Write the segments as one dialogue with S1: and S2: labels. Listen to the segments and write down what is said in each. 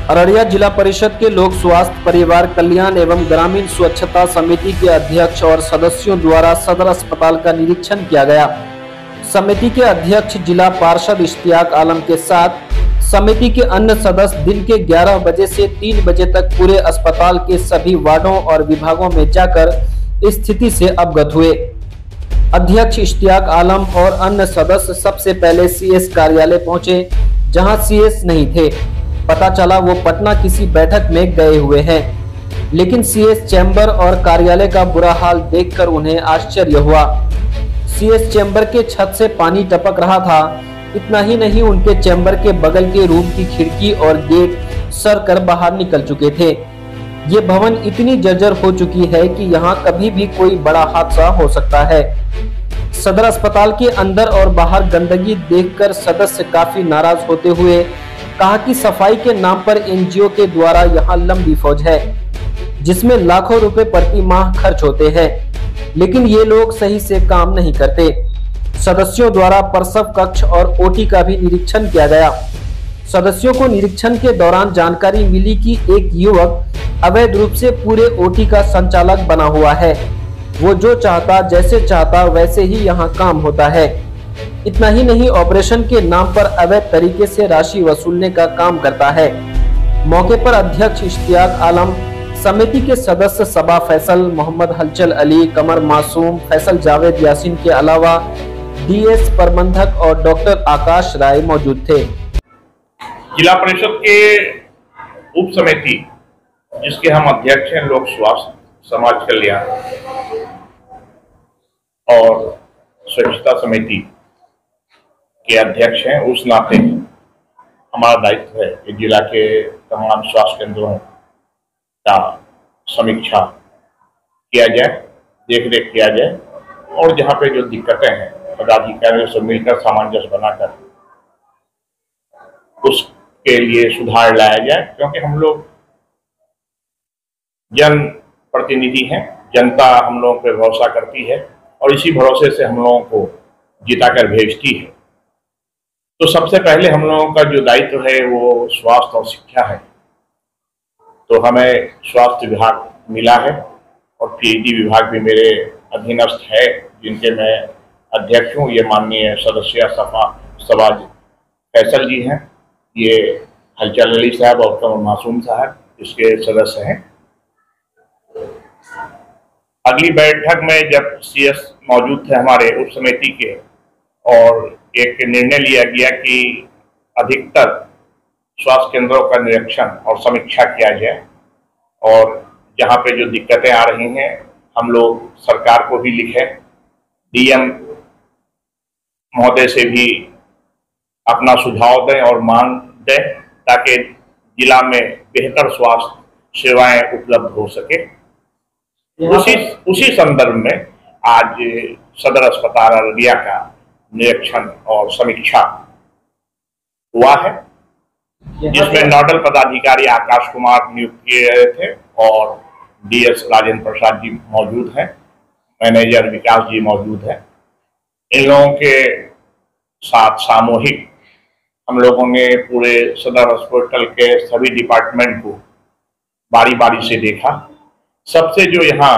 S1: अररिया जिला परिषद के लोक स्वास्थ्य परिवार कल्याण एवं ग्रामीण स्वच्छता समिति के अध्यक्ष और सदस्यों द्वारा सदर अस्पताल का निरीक्षण किया गया। समिति के अध्यक्ष जिला पार्षद इश्तियाक आलम के साथ समिति के अन्य सदस्य दिन के 11 बजे से 3 बजे तक पूरे अस्पताल के सभी वार्डों और विभागों में जाकर स्थिति से अवगत हुए। अध्यक्ष इश्तियाक आलम और अन्य सदस्य सबसे पहले सीएस कार्यालय पहुंचे, जहां सीएस नहीं थे। पता चला वो पटना किसी बैठक में गए हुए हैं, लेकिन सीएस चैम्बर और कार्यालय का बुरा हाल देखकर उन्हें आश्चर्य हुआ। सीएस चैम्बर के छत से पानी टपक रहा था। इतना ही नहीं, उनके चैम्बर के बगल के रूम की खिड़की और गेट सर कर बाहर निकल चुके थे। ये भवन इतनी जर्जर हो चुकी है कि यहाँ कभी भी कोई बड़ा हादसा हो सकता है। सदर अस्पताल के अंदर और बाहर गंदगी देखकर सदस्य काफी नाराज होते हुए कहा कि सफाई के नाम पर एनजीओ के द्वारा यहाँ लंबी फौज है, जिसमें लाखों रुपए प्रति माह खर्च होते हैं, लेकिन ये लोग सही से काम नहीं करते। सदस्यों द्वारा प्रसव कक्ष और ओटी का भी निरीक्षण किया गया। सदस्यों को निरीक्षण के दौरान जानकारी मिली कि एक युवक अवैध रूप से पूरे ओटी का संचालक बना हुआ है। वो जो चाहता, जैसे चाहता वैसे ही यहाँ काम होता है। इतना ही नहीं, ऑपरेशन के नाम पर अवैध तरीके से राशि वसूलने का काम करता है। मौके पर अध्यक्ष इश्तियाक आलम, समिति के सदस्य सबा फैसल, मोहम्मद हलचल अली, कमर मासूम, फैसल जावेद यासीन के अलावा डीएस प्रबंधक और डॉक्टर आकाश राय मौजूद थे।
S2: जिला परिषद के उप समिति, जिसके हम अध्यक्ष हैं, लोक स्वास्थ्य समाज कल्याण और स्वच्छता समिति के अध्यक्ष हैं, उस नाते हमारा दायित्व है कि जिला के तमाम स्वास्थ्य केंद्रों का समीक्षा किया जाए, देखरेख किया जाए और जहाँ पे जो दिक्कतें हैं पदाधिकारियों से मिलकर सामंजस्य बनाकर उसके लिए सुधार लाया जाए, क्योंकि हम लोग जन प्रतिनिधि हैं, जनता हम लोगों पर भरोसा करती है और इसी भरोसे से हम लोगों को जिताकर भेजती है। तो सबसे पहले हम लोगों का जो दायित्व है वो स्वास्थ्य और शिक्षा है। तो हमें स्वास्थ्य विभाग मिला है और पीएचडी विभाग भी मेरे अधीनस्थ है, जिनके मैं अध्यक्ष हूँ। ये माननीय सदस्य सबा फैसल जी हैं, ये हलचल अली साहब और कमर मासूम साहब इसके सदस्य हैं। अगली बैठक में जब सीएस मौजूद थे हमारे उप समिति के, और एक निर्णय लिया गया कि अधिकतर स्वास्थ्य केंद्रों का निरीक्षण और समीक्षा किया जाए और जहाँ पे जो दिक्कतें आ रही हैं हम लोग सरकार को भी लिखें, डीएम महोदय से भी अपना सुझाव दें और मांग दें, ताकि जिला में बेहतर स्वास्थ्य सेवाएं उपलब्ध हो सके। उसी संदर्भ में आज सदर अस्पताल अररिया का निरीक्षण और समीक्षा हुआ है, जिसमें नोडल पदाधिकारी आकाश कुमार नियुक्त किए गए थे और डीएस राजेंद्र प्रसाद जी मौजूद हैं, मैनेजर विकास जी मौजूद हैं। इन लोगों के साथ सामूहिक हम लोगों ने पूरे सदर हॉस्पिटल के सभी डिपार्टमेंट को बारी बारी से देखा। सबसे जो यहाँ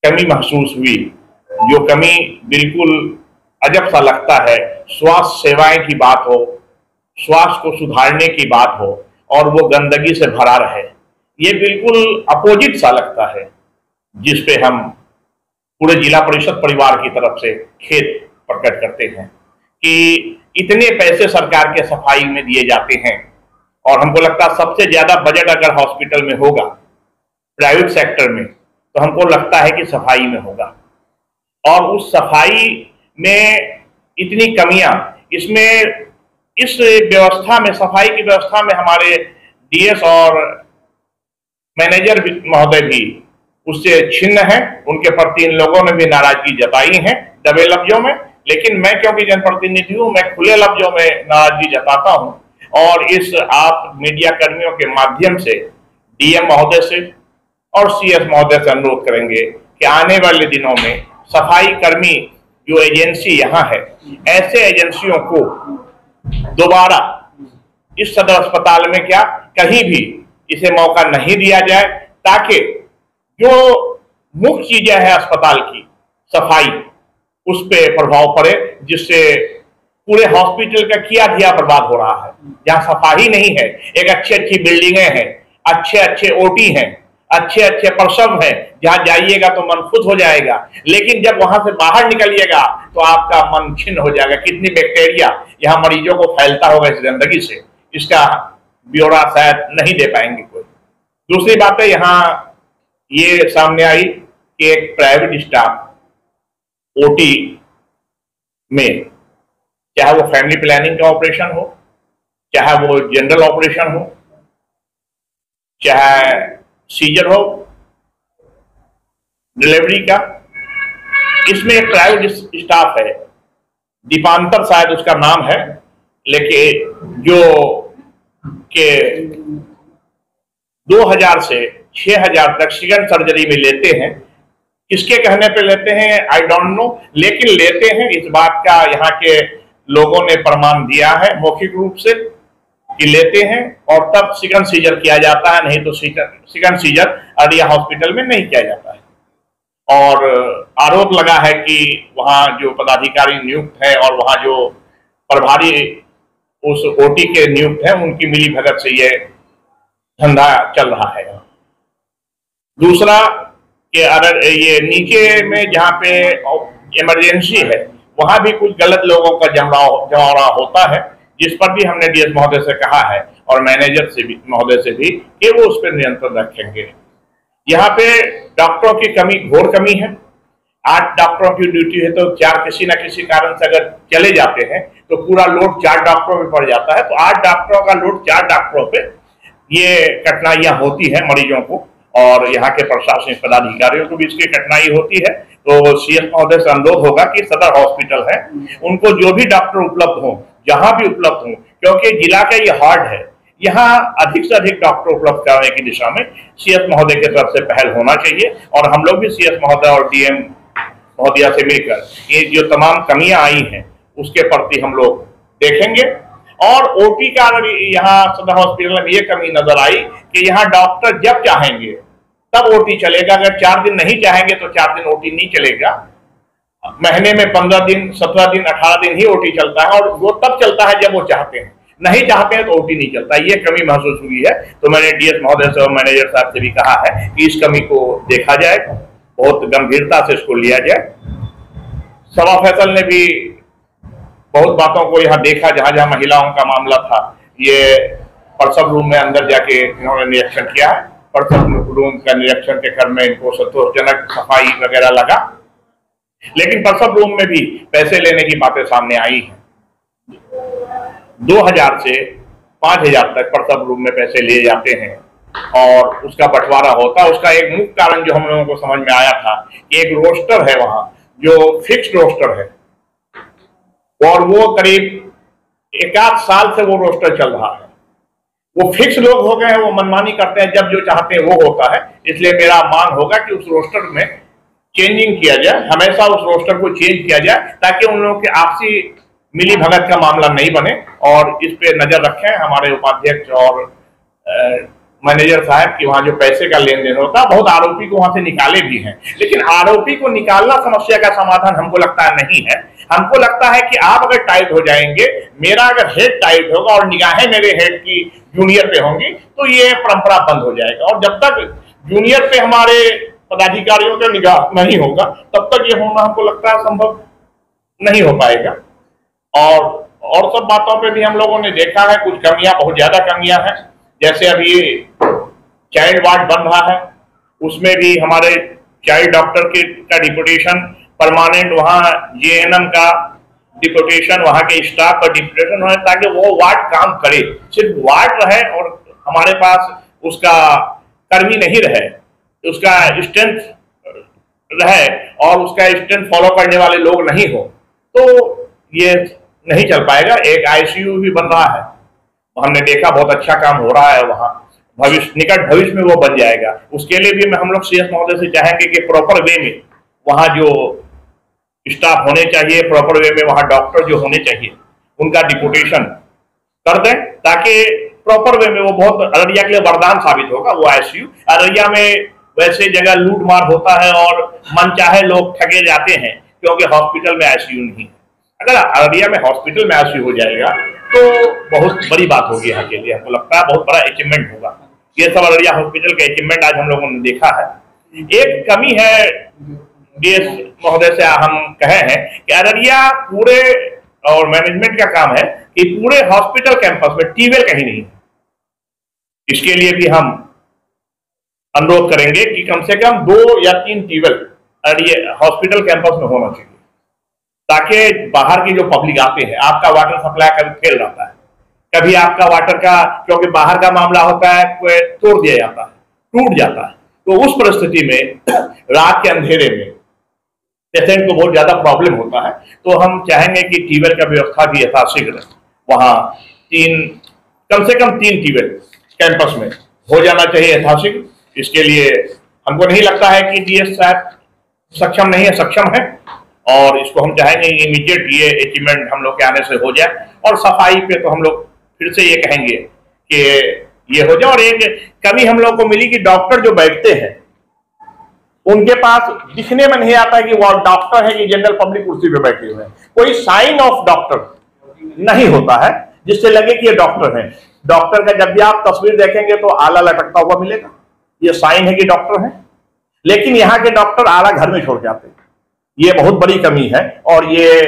S2: कमी महसूस हुई, जो कमी बिल्कुल अजब सा लगता है, स्वास्थ्य सेवाएं की बात हो, स्वास्थ्य को सुधारने की बात हो और वो गंदगी से भरा रहे, ये बिल्कुल अपोजिट सा लगता है, जिस पे हम पूरे जिला परिषद परिवार की तरफ से खेद प्रकट करते हैं कि इतने पैसे सरकार के सफाई में दिए जाते हैं और हमको लगता है सबसे ज्यादा बजट अगर हॉस्पिटल में होगा प्राइवेट सेक्टर में, तो हमको लगता है कि सफाई में होगा। और उस सफाई में इतनी कमियां, इसमें इस व्यवस्था में, सफाई की व्यवस्था में हमारे डीएस और मैनेजर महोदय भी उससे छिन्न है। उनके प्रति इन लोगों ने भी नाराजगी जताई है दबे लफ्जों में, लेकिन मैं क्योंकि जनप्रतिनिधि हूँ, मैं खुले लफ्जों में नाराजगी जताता हूँ और इस आप मीडिया कर्मियों के माध्यम से डीएम महोदय से और सीएस महोदय से अनुरोध करेंगे कि आने वाले दिनों में सफाई कर्मी जो एजेंसी यहाँ है, ऐसे एजेंसियों को दोबारा इस सदर अस्पताल में क्या कहीं भी इसे मौका नहीं दिया जाए, ताकि जो मुख्य चीजें हैं अस्पताल की, सफाई, उस पे प्रभाव पड़े, जिससे पूरे हॉस्पिटल का किया दिया बर्बाद हो रहा है। जहां सफाई नहीं है, एक अच्छी अच्छी बिल्डिंगें हैं, अच्छे अच्छे ओटी हैं, अच्छे अच्छे प्रसव हैं, जहां जाइएगा तो मन खुश हो जाएगा, लेकिन जब वहां से बाहर निकलिएगा तो आपका मन छिन्न हो जाएगा। कितनी बैक्टीरिया यहाँ मरीजों को फैलता होगा इस गंदगी से, इसका ब्यौरा शायद नहीं दे पाएंगे कोई। दूसरी बात है, यहाँ ये सामने आई कि एक प्राइवेट स्टाफ ओटी में, चाहे वो फैमिली प्लानिंग का ऑपरेशन हो, चाहे वो जनरल ऑपरेशन हो, चाहे सीजर हो, डिलीवरी का, इसमें एक प्राइवेट स्टाफ है, दीपांतर शायद उसका नाम है, लेकिन जो के 2000 से 6000 तक सेकंड सर्जरी में लेते हैं। किसके कहने पे लेते हैं आई डोंट नो, लेकिन लेते हैं। इस बात का यहाँ के लोगों ने प्रमाण दिया है मौखिक रूप से कि लेते हैं, और तब सेकंड सीजर किया जाता है, नहीं तो सेकंड सीजर अरिया हॉस्पिटल में नहीं किया जाता है। और आरोप लगा है कि वहाँ जो पदाधिकारी नियुक्त है और वहाँ जो प्रभारी उस ओटी के नियुक्त हैं, उनकी मिली भगत से ये धंधा चल रहा है। दूसरा कि अगर ये नीचे में जहाँ पे इमरजेंसी है, वहां भी कुछ गलत लोगों का जमावड़ा होता है, जिस पर भी हमने डीएस महोदय से कहा है और मैनेजर से भी महोदय से भी कि वो उस पर नियंत्रण रखेंगे। यहाँ पे डॉक्टरों की कमी, घोर कमी है। 8 डॉक्टरों की ड्यूटी है, तो 4 किसी न किसी कारण से अगर चले जाते हैं तो पूरा लोड 4 डॉक्टरों पे पड़ जाता है। तो 8 डॉक्टरों का लोड 4 डॉक्टरों पे, ये कठिनाइयां होती है मरीजों को, और यहाँ के प्रशासनिक पदाधिकारियों को भी इसकी कठिनाई होती है। तो सीएस महोदय से अनुरोध होगा कि सदर हॉस्पिटल है, उनको जो भी डॉक्टर उपलब्ध हो, जहां भी उपलब्ध हो, क्योंकि जिला का ये हार्ड है, यहाँ अधिक से अधिक डॉक्टर उपलब्ध कराने की दिशा में सीएस महोदय की तरफ से पहल होना चाहिए। और हम लोग भी सीएस महोदय और डीएम महोदया से मिलकर ये जो तमाम कमियां आई हैं उसके प्रति हम लोग देखेंगे। और ओटी का यहाँ सदर हॉस्पिटल में ये कमी नजर आई कि यहाँ डॉक्टर जब चाहेंगे तब ओटी चलेगा, अगर 4 दिन नहीं चाहेंगे तो 4 दिन ओटी नहीं चलेगा। महीने में 15 दिन, 17 दिन, 18 दिन ही ओटी चलता है, और वो तब चलता है जब वो चाहते हैं, नहीं चाहते हैं तो ओटी नहीं चलता। ये कमी महसूस हुई है, तो मैंने डीएस महोदय से और मैनेजर साहब से भी कहा है कि इस कमी को देखा जाए, बहुत गंभीरता से इसको लिया जाए। सभा फैसल ने भी बहुत बातों को यहाँ देखा, जहां जहां महिलाओं का मामला था, ये प्रसव रूम में अंदर जाके इन्होंने निरीक्षण किया है। प्रसव रूम का निरीक्षण के क्रम में इनको संतोषजनक सफाई वगैरह लगा, लेकिन प्रसव रूम में भी पैसे लेने की बातें सामने आई हैं। 2000 से 5000 तक प्रसव रूम में पैसे लिए जाते हैं और उसका बंटवारा होता है। उसका एक मुख्य कारण जो हम लोगों को समझ में आया था कि एक रोस्टर है वहां, जो फिक्स्ड रोस्टर है, और वो करीब 1 साल से वो रोस्टर चल रहा है। वो फिक्स लोग हो गए हैं, वो मनमानी करते हैं, जब जो चाहते हैं वो होता है। इसलिए मेरा मांग होगा कि उस रोस्टर में चेंजिंग किया जाए, हमेशा उस रोस्टर को चेंज किया जाए, ताकि उन लोगों के आपसी मिली भगत का मामला नहीं बने। और इस पे नजर रखें हमारे उपाध्यक्ष और मैनेजर साहब की, वहां जो पैसे का लेन देन होता है, बहुत आरोपी को वहां से निकाले भी हैं, लेकिन आरोपी को निकालना समस्या का समाधान हमको लगता है नहीं है। हमको लगता है कि आप अगर टाइट हो जाएंगे, मेरा अगर हेड टाइट होगा और निगाहें मेरे हेड की जूनियर पे होंगी, तो ये परंपरा बंद हो जाएगा। और जब तक जूनियर पे हमारे पदाधिकारियों का निगाह नहीं होगा, तब तक ये होना हमको लगता है संभव नहीं हो पाएगा। और सब बातों पे भी हम लोगों ने देखा है कुछ कमियां, बहुत ज्यादा कमियां हैं। जैसे अभी चाइल्ड वार्ड बन रहा है, उसमें भी हमारे चाइल्ड डॉक्टर का डिप्यूटेशन परमानेंट, वहाँ जेएनएम का डिप्यूटेशन, वहाँ के स्टाफ का डिप्यूटेशन हो, ताकि वो वार्ड काम करे। सिर्फ वार्ड रहे और हमारे पास उसका कर्मी नहीं रहे, उसका स्ट्रेंथ रहे और उसका स्ट्रेंथ फॉलो करने वाले लोग नहीं हो, तो ये नहीं चल पाएगा। एक आईसीयू भी बन रहा है, हमने देखा बहुत अच्छा काम हो रहा है वहाँ, निकट भविष्य में वो बन जाएगा। उसके लिए भी हम लोग सीएस महोदय से चाहेंगे कि प्रॉपर वे में वहाँ जो स्टाफ होने चाहिए, प्रॉपर वे में वहाँ डॉक्टर जो होने चाहिए, उनका डिप्यूटेशन कर दें, ताकि प्रॉपर वे में वो बहुत अररिया के लिए वरदान साबित होगा वो आईसीयू। अररिया में वैसे जगह लूट मार होता है और मनचाहे लोग ठगे जाते हैं क्योंकि हॉस्पिटल में आईसीयू नहीं है। अगर अररिया में हॉस्पिटल में आईसीयू हो जाएगा तो बहुत बड़ी बात होगी यहाँ के लिए, हमको लगता है बहुत बड़ा अचीवमेंट होगा। ये सब अररिया हॉस्पिटल का अचीवमेंट आज हम लोगों ने देखा है। एक कमी है डीएस महोदय से हम कहे हैं कि अररिया पूरे और मैनेजमेंट का काम है कि पूरे हॉस्पिटल कैंपस में ट्यूबवेल कहीं नहीं है। इसके लिए भी हम अनुरोध करेंगे कि कम से कम 2 या 3 ट्यूबवेल हॉस्पिटल कैंपस में होना चाहिए, ताकि बाहर की जो पब्लिक आते हैं, आपका वाटर सप्लाई कभी फेल रहता है, कभी आपका वाटर का क्योंकि बाहर का मामला होता है तोड़ दिया जाता है, टूट जाता है, तो उस परिस्थिति में रात के अंधेरे में पेशेंट को बहुत ज्यादा प्रॉब्लम होता है। तो हम चाहेंगे कि ट्यूबवेल का व्यवस्था भी यथाशीघ्र वहां कम से कम 3 ट्यूबवेल कैंपस में हो जाना चाहिए यथाशीघ्र। इसके लिए हमको नहीं लगता है कि डीएस साहब सक्षम नहीं है, सक्षम है, और इसको हम चाहेंगे इमीडिएट ये अचीवमेंट हम लोग के आने से हो जाए। और सफाई पे तो हम लोग फिर से ये कहेंगे कि ये हो जाए। और एक कमी हम लोग को मिली कि डॉक्टर जो बैठते हैं उनके पास दिखने में नहीं आता है कि वो डॉक्टर है कि जनरल पब्लिक कुर्सी पे बैठे हुए हैं। कोई साइन ऑफ डॉक्टर नहीं होता है जिससे लगे कि ये डॉक्टर है। डॉक्टर का जब भी आप तस्वीर देखेंगे तो आला लटकता हुआ मिलेगा, ये साइन है कि डॉक्टर है। लेकिन यहाँ के डॉक्टर आला घर में छोड़ जाते हैं, ये बहुत बड़ी कमी है और ये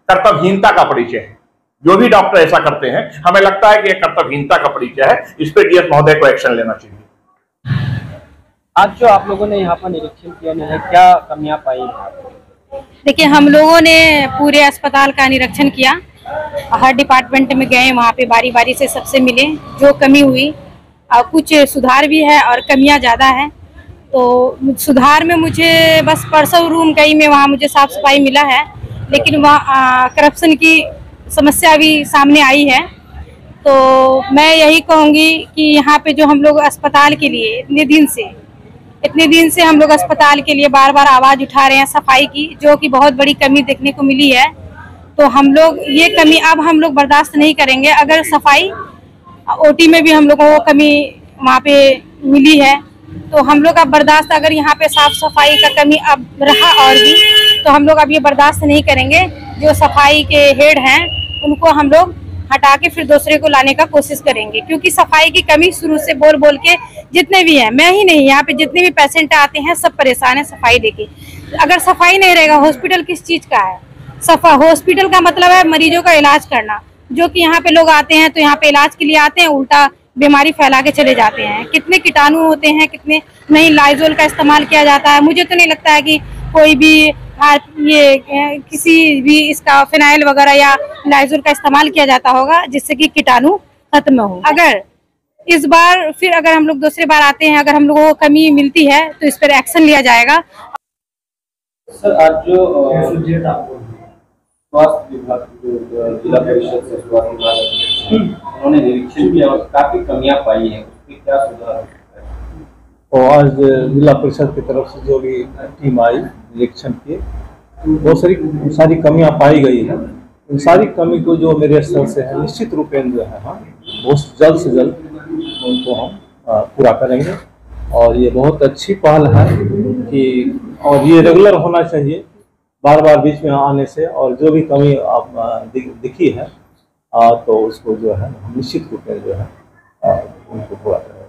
S2: कर्तव्यहीनता का परिचय है। जो भी डॉक्टर ऐसा करते हैं हमें लगता है कि ये कर्तव्यहीनता का परिचय है। इस पर डीएस महोदय को एक्शन लेना चाहिए।
S1: आज जो आप लोगों ने यहाँ पर निरीक्षण किया है, क्या कमियां पाई हैं?
S3: देखिए, हम लोगों ने पूरे अस्पताल का निरीक्षण किया, हर डिपार्टमेंट में गए, वहाँ पे बारी बारी से सबसे मिले। जो कमी हुई और कुछ सुधार भी है और कमियां ज़्यादा है। तो सुधार में मुझे बस परसों रूम गई में वहाँ मुझे साफ सफाई मिला है, लेकिन वहाँ करप्शन की समस्या भी सामने आई है। तो मैं यही कहूँगी कि यहाँ पे जो हम लोग अस्पताल के लिए इतने दिन से हम लोग अस्पताल के लिए बार बार आवाज़ उठा रहे हैं सफाई की, जो कि बहुत बड़ी कमी देखने को मिली है। तो हम लोग ये कमी अब हम लोग बर्दाश्त नहीं करेंगे। अगर सफाई ओटी में भी हम लोगों को कमी वहाँ पे मिली है तो हम लोग अब बर्दाश्त, अगर यहाँ पे साफ सफाई का कमी अब रहा और भी, तो हम लोग अब ये बर्दाश्त नहीं करेंगे। जो सफाई के हेड हैं उनको हम लोग हटा के फिर दूसरे को लाने का कोशिश करेंगे, क्योंकि सफाई की कमी शुरू से बोल बोल के जितने भी हैं, मैं ही नहीं, यहाँ पे जितने भी पेशेंट आते हैं सब परेशान है सफाई देके। अगर सफाई नहीं रहेगा, हॉस्पिटल किस चीज़ का है? हॉस्पिटल का मतलब है मरीजों का इलाज करना। जो कि यहाँ पे लोग आते हैं तो यहाँ पे इलाज के लिए आते हैं, उल्टा बीमारी फैला के चले जाते हैं। कितने कीटाणु होते हैं, कितने नहीं लाइजोल का इस्तेमाल किया जाता है। मुझे तो नहीं लगता है कि कोई भी ये किसी भी इसका फिनाइल वगैरह या लाइजोल का इस्तेमाल किया जाता होगा जिससे कि कीटाणु खत्म हो। अगर इस बार फिर अगर हम लोग दूसरी बार आते हैं, अगर हम लोगों को कमी मिलती है तो इस पर एक्शन लिया जाएगा।
S1: सर, आज जो स्वास्थ्य विभाग जो जिला परिषद से स्वास्थ्य विभाग उन्होंने निरीक्षण किया और काफी कमियां पाई हैं, उसमें क्या सुधार हो सकता है?
S4: तो आज जिला परिषद की तरफ से जो भी टीम आई निरीक्षण किए, बहुत सारी कमियां पाई गई है। उन सारी कमी को जो मेरे स्तर से है निश्चित रूप में जो है बहुत जल्द से जल्द उनको हम पूरा करेंगे। और ये बहुत अच्छी पहल है कि और ये रेगुलर होना चाहिए, बार बार बीच में आने से। और जो भी कमी आप दिखी है तो उसको जो है हम निश्चित रूप में जो है उनको पूरा करेंगे।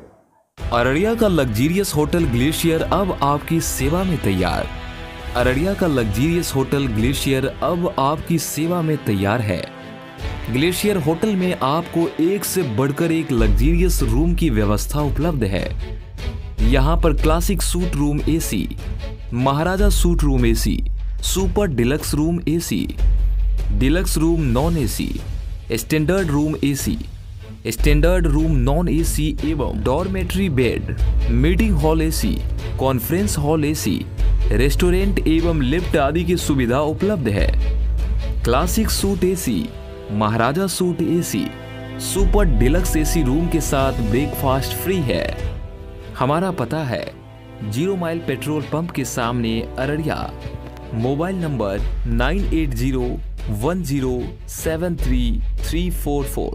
S5: अररिया का लग्जीरियस होटल ग्लेशियर अब आपकी सेवा में तैयार। अररिया का लग्जीरियस होटल ग्लेशियर अब आपकी सेवा में तैयार है। ग्लेशियर होटल में आपको एक से बढ़कर एक लग्जीरियस रूम की व्यवस्था उपलब्ध है। यहाँ पर classic suite room AC, Maharaja suite room AC, super deluxe room AC, deluxe room non AC, standard room AC, standard room non AC एवं dormitory bed, meeting hall AC, conference hall AC, restaurant एवं lift आदि की सुविधा उपलब्ध है। Classic suite AC, Maharaja suite AC, super deluxe AC room के साथ breakfast free है। हमारा पता है 0 माइल पेट्रोल पंप के सामने अररिया। Mobile number 9801073344।